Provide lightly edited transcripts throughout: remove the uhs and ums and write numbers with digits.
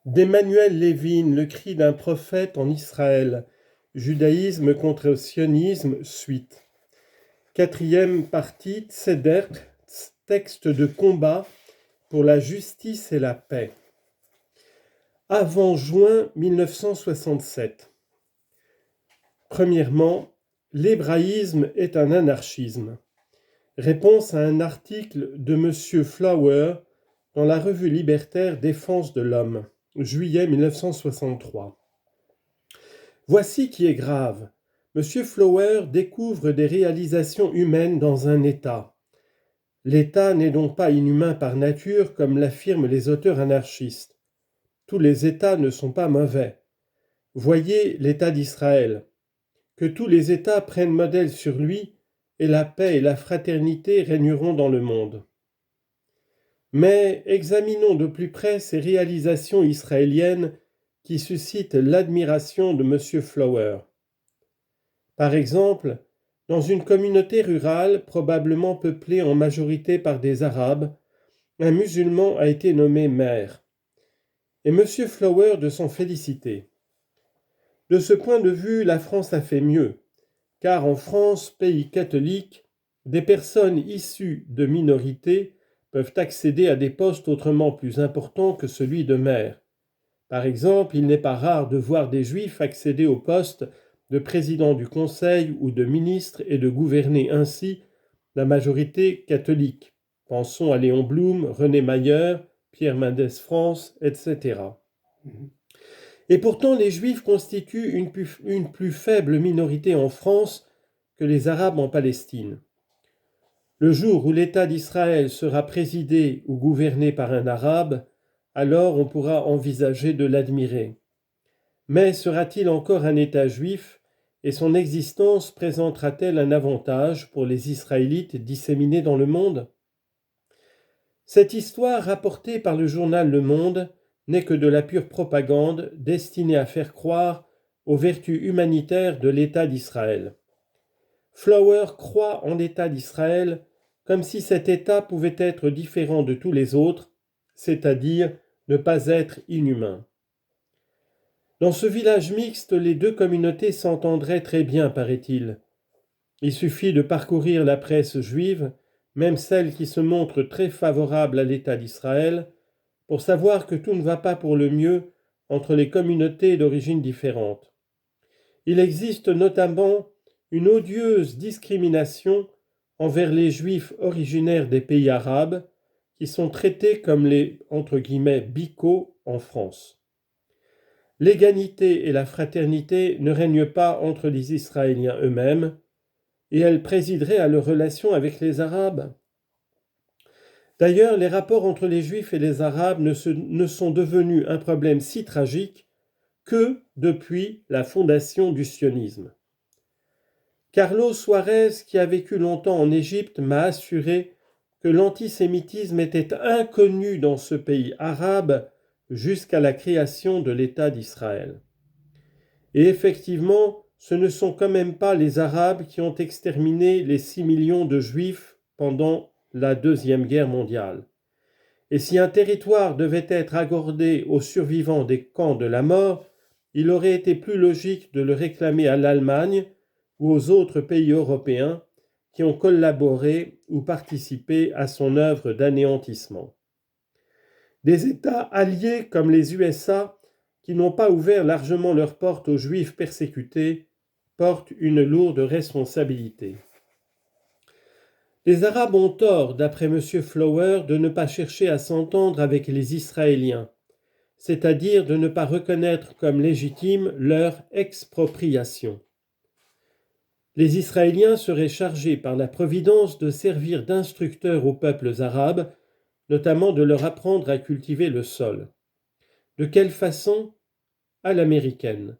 D'Emmanuel Lévin, le cri d'un prophète en Israël. Judaïsme contre sionisme, suite. Quatrième partie, Tzedek, texte de combat pour la justice et la paix. Avant juin 1967. Premièrement, l'hébraïsme est un anarchisme. Réponse à un article de M. Flower dans la revue libertaire Défense de l'homme, juillet 1963. Voici qui est grave. M. Flower découvre des réalisations humaines dans un État. L'État n'est donc pas inhumain par nature, comme l'affirment les auteurs anarchistes. Tous les États ne sont pas mauvais. Voyez l'État d'Israël. Que tous les États prennent modèle sur lui, et la paix et la fraternité régneront dans le monde. Mais examinons de plus près ces réalisations israéliennes qui suscitent l'admiration de M. Flower. Par exemple, dans une communauté rurale probablement peuplée en majorité par des Arabes, un musulman a été nommé maire. Et M. Flower de s'en féliciter. De ce point de vue, la France a fait mieux, car en France, pays catholique, des personnes issues de minorités peuvent accéder à des postes autrement plus importants que celui de maire. Par exemple, il n'est pas rare de voir des juifs accéder au poste de président du conseil ou de ministre et de gouverner ainsi la majorité catholique. Pensons à Léon Blum, René Mayer, Pierre Mendès France, etc. Et pourtant, les juifs constituent une plus faible minorité en France que les Arabes en Palestine. Le jour où l'État d'Israël sera présidé ou gouverné par un Arabe, alors on pourra envisager de l'admirer. Mais sera-t-il encore un État juif et son existence présentera-t-elle un avantage pour les Israélites disséminés dans le monde ? Cette histoire rapportée par le journal Le Monde n'est que de la pure propagande destinée à faire croire aux vertus humanitaires de l'État d'Israël. Flower croit en l'État d'Israël comme si cet État pouvait être différent de tous les autres, c'est-à-dire ne pas être inhumain. Dans ce village mixte, les deux communautés s'entendraient très bien, paraît-il. Il suffit de parcourir la presse juive, même celle qui se montre très favorable à l'État d'Israël, pour savoir que tout ne va pas pour le mieux entre les communautés d'origine différentes. Il existe notamment une odieuse discrimination envers les juifs originaires des pays arabes qui sont traités comme les « bicots » en France. L'égalité et la fraternité ne règnent pas entre les Israéliens eux-mêmes, et elles présideraient à leurs relations avec les Arabes. D'ailleurs, les rapports entre les Juifs et les Arabes ne sont devenus un problème si tragique que depuis la fondation du sionisme. Carlos Suarez, qui a vécu longtemps en Égypte, m'a assuré que l'antisémitisme était inconnu dans ce pays arabe jusqu'à la création de l'État d'Israël. Et effectivement, ce ne sont quand même pas les Arabes qui ont exterminé les 6 millions de Juifs pendant la Deuxième Guerre mondiale. Et si un territoire devait être accordé aux survivants des camps de la mort, il aurait été plus logique de le réclamer à l'Allemagne ou aux autres pays européens qui ont collaboré ou participé à son œuvre d'anéantissement. Des États alliés comme les USA, qui n'ont pas ouvert largement leurs portes aux Juifs persécutés, portent une lourde responsabilité. Les Arabes ont tort, d'après M. Flower, de ne pas chercher à s'entendre avec les Israéliens, c'est-à-dire de ne pas reconnaître comme légitime leur expropriation. Les Israéliens seraient chargés par la Providence de servir d'instructeurs aux peuples arabes, notamment de leur apprendre à cultiver le sol. De quelle façon ? À l'américaine.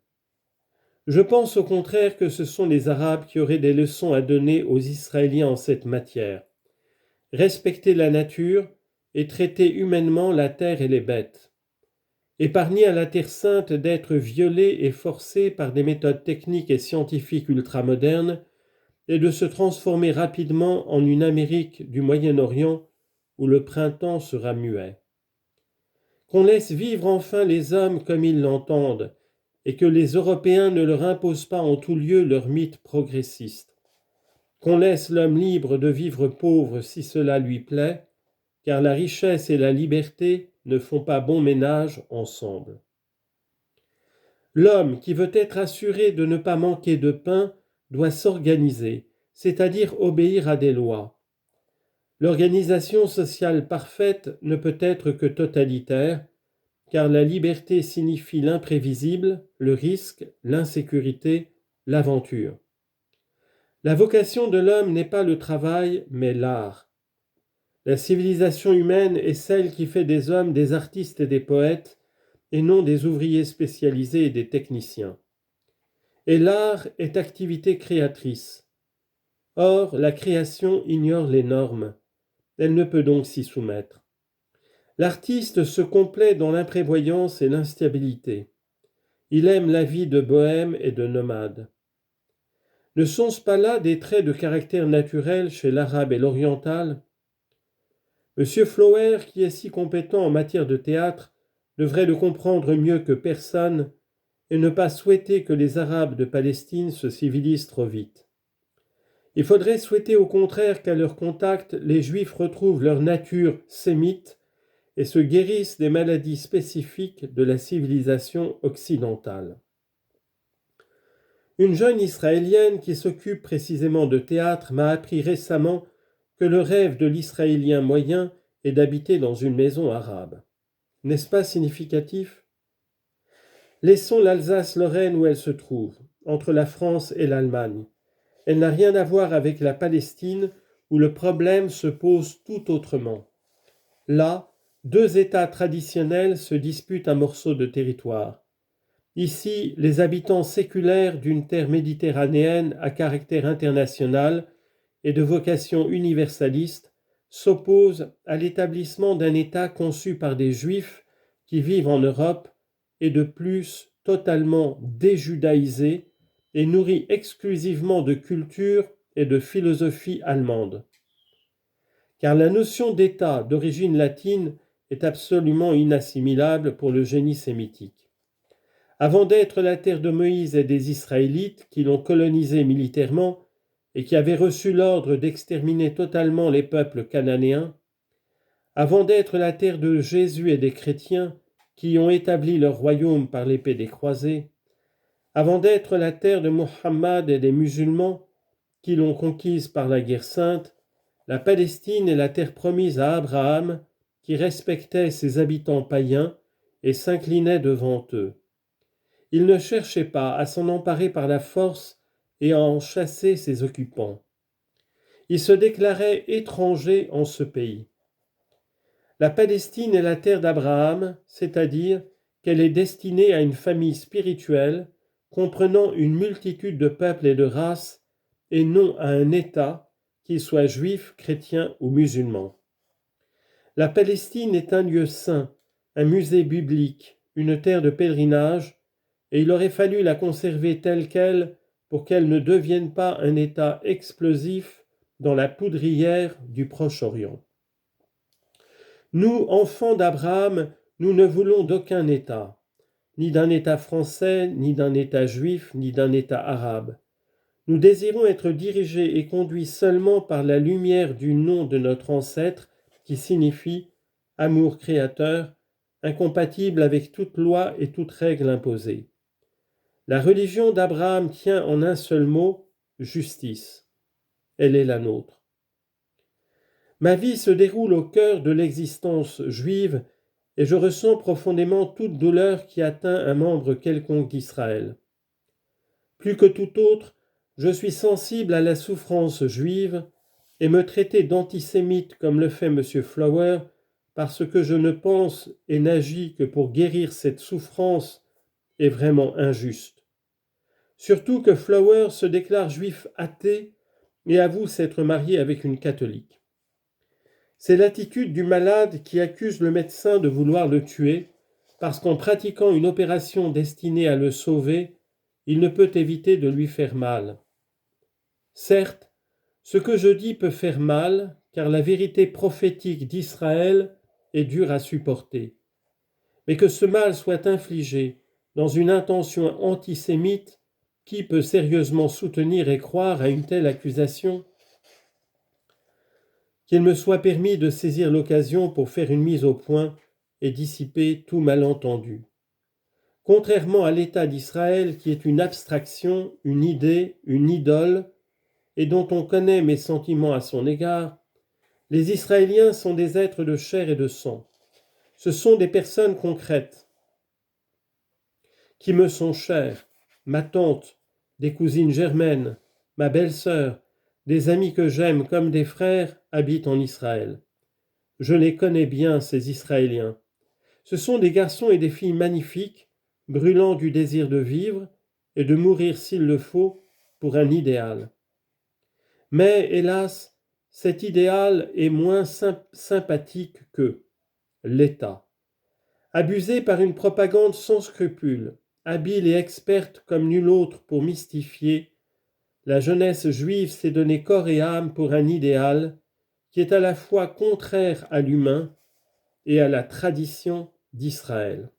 Je pense au contraire que ce sont les Arabes qui auraient des leçons à donner aux Israéliens en cette matière. Respecter la nature et traiter humainement la terre et les bêtes. Épargner à la Terre sainte d'être violée et forcée par des méthodes techniques et scientifiques ultramodernes et de se transformer rapidement en une Amérique du Moyen-Orient où le printemps sera muet. qu'on laisse vivre enfin les hommes comme ils l'entendent, et que les Européens ne leur imposent pas en tout lieu leur mythe progressiste. Qu'on laisse l'homme libre de vivre pauvre si cela lui plaît, car la richesse et la liberté ne font pas bon ménage ensemble. L'homme qui veut être assuré de ne pas manquer de pain doit s'organiser, c'est-à-dire obéir à des lois. L'organisation sociale parfaite ne peut être que totalitaire, car la liberté signifie l'imprévisible, le risque, l'insécurité, l'aventure. La vocation de l'homme n'est pas le travail, mais l'art. La civilisation humaine est celle qui fait des hommes des artistes et des poètes, et non des ouvriers spécialisés et des techniciens. Et l'art est activité créatrice. Or, la création ignore les normes. Elle ne peut donc s'y soumettre. L'artiste se complaît dans l'imprévoyance et l'instabilité. Il aime la vie de bohème et de nomade. Ne sont-ce pas là des traits de caractère naturel chez l'arabe et l'oriental ? M. Flower, qui est si compétent en matière de théâtre, devrait le comprendre mieux que personne et ne pas souhaiter que les Arabes de Palestine se civilisent trop vite. Il faudrait souhaiter au contraire qu'à leur contact, les Juifs retrouvent leur nature sémite et se guérissent des maladies spécifiques de la civilisation occidentale. Une jeune Israélienne qui s'occupe précisément de théâtre m'a appris récemment que le rêve de l'Israélien moyen est d'habiter dans une maison arabe. N'est-ce pas significatif ? Laissons l'Alsace-Lorraine où elle se trouve, entre la France et l'Allemagne. Elle n'a rien à voir avec la Palestine où le problème se pose tout autrement. Là, deux États traditionnels se disputent un morceau de territoire. Ici, les habitants séculaires d'une terre méditerranéenne à caractère international et de vocation universaliste s'opposent à l'établissement d'un État conçu par des Juifs qui vivent en Europe et de plus totalement déjudaïsé et nourri exclusivement de culture et de philosophie allemande. Car la notion d'État d'origine latine est absolument inassimilable pour le génie sémitique. Avant d'être la terre de Moïse et des Israélites qui l'ont colonisée militairement et qui avaient reçu l'ordre d'exterminer totalement les peuples cananéens, avant d'être la terre de Jésus et des chrétiens qui y ont établi leur royaume par l'épée des croisés, avant d'être la terre de Muhammad et des musulmans qui l'ont conquise par la guerre sainte, la Palestine est la terre promise à Abraham qui respectait ses habitants païens et s'inclinait devant eux. Il ne cherchait pas à s'en emparer par la force et à en chasser ses occupants. Il se déclarait étranger en ce pays. La Palestine est la terre d'Abraham, c'est-à-dire qu'elle est destinée à une famille spirituelle comprenant une multitude de peuples et de races, et non à un État, qu'il soit juif, chrétien ou musulman. La Palestine est un lieu saint, un musée biblique, une terre de pèlerinage, et il aurait fallu la conserver telle qu'elle pour qu'elle ne devienne pas un État explosif dans la poudrière du Proche-Orient. Nous, enfants d'Abraham, nous ne voulons d'aucun État, ni d'un État français, ni d'un État juif, ni d'un État arabe. Nous désirons être dirigés et conduits seulement par la lumière du nom de notre ancêtre, qui signifie amour créateur, incompatible avec toute loi et toute règle imposée. La religion d'Abraham tient en un seul mot, justice. Elle est la nôtre. Ma vie se déroule au cœur de l'existence juive et je ressens profondément toute douleur qui atteint un membre quelconque d'Israël. Plus que tout autre, je suis sensible à la souffrance juive et me traiter d'antisémite comme le fait M. Flower parce que je ne pense et n'agis que pour guérir cette souffrance est vraiment injuste. Surtout que Flower se déclare juif athée et avoue s'être marié avec une catholique. C'est l'attitude du malade qui accuse le médecin de vouloir le tuer parce qu'en pratiquant une opération destinée à le sauver, il ne peut éviter de lui faire mal. Certes, ce que je dis peut faire mal, car la vérité prophétique d'Israël est dure à supporter. mais que ce mal soit infligé dans une intention antisémite, qui peut sérieusement soutenir et croire à une telle accusation? Qu'il me soit permis de saisir l'occasion pour faire une mise au point et dissiper tout malentendu. Contrairement à l'État d'Israël, qui est une abstraction, une idée, une idole, et dont on connaît mes sentiments à son égard, les Israéliens sont des êtres de chair et de sang. Ce sont des personnes concrètes qui me sont chères, ma tante, des cousines germaines, ma belle-sœur, des amis que j'aime comme des frères habitent en Israël. Je les connais bien, ces Israéliens. Ce sont des garçons et des filles magnifiques, brûlant du désir de vivre et de mourir s'il le faut pour un idéal. Mais, hélas, cet idéal est moins sympathique que l'État. Abusé par une propagande sans scrupules, habile et experte comme nul autre pour mystifier, la jeunesse juive s'est donné corps et âme pour un idéal qui est à la fois contraire à l'humain et à la tradition d'Israël.